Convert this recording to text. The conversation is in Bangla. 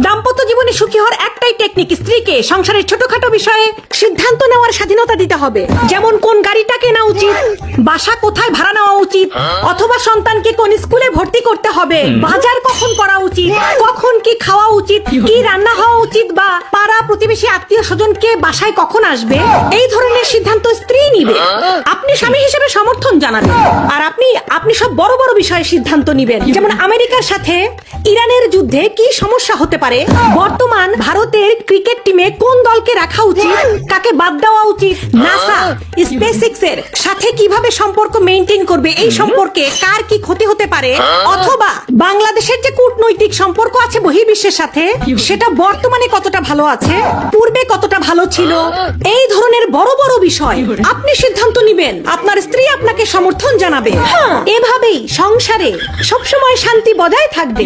দাম্পত্য জীবনে সুখী হওয়ার একটাই টেকনিক, স্ত্রীকে সংসারের ছোটখাটো বিষয়ে সিদ্ধান্ত নেওয়ার স্বাধীনতা দিতে হবে। যেমন কোন গাড়িটা কেনা উচিত, বাসা কোথায় ভাড়া নেওয়া উচিত, অথবা সন্তানকে কোন স্কুলে ভর্তি করতে হবে, বাজার কখন করা উচিত, কখন কি খাওয়া উচিত, কি রান্না হওয়া উচিত, বা পাড়া প্রতিবেশী আত্মীয় স্বজনকে বাসায় কখন আসবে, এই ধরনের সিদ্ধান্ত স্ত্রী নিবে। আপনি স্বামী হিসেবে সমর্থন জানাবেন, আর আপনি সব বড় বড় বিষয়ে সিদ্ধান্ত নিবেন। যেমন আমেরিকার সাথে ইরানের যুদ্ধে কি সমস্যা হতে পারে, বর্তমান ভারতের ক্রিকেট টিমে কোন দলকে রাখা উচিত, কাকে বাদ দেওয়া উচিত, নাসা স্পেসএক্স এর সাথে কিভাবে সম্পর্ক মেইনটেইন করবে, এই সম্পর্কে কার কি ক্ষতি হতে পারে, অথবা বাংলাদেশের যে কূটনৈতিক সম্পর্ক আছে বহির্বিশ্বের সাথে সেটা বর্তমানে কতটা ভালো আছে, পূর্বে কতটা ভালো ছিল, এই ধরনের বড় বড় বিষয় আপনি সিদ্ধান্ত নিবেন। আপনার স্ত্রী আপনাকে সমর্থন জানাবে। এভাবেই সংসারে সবসময় শান্তি বজায় থাকবে।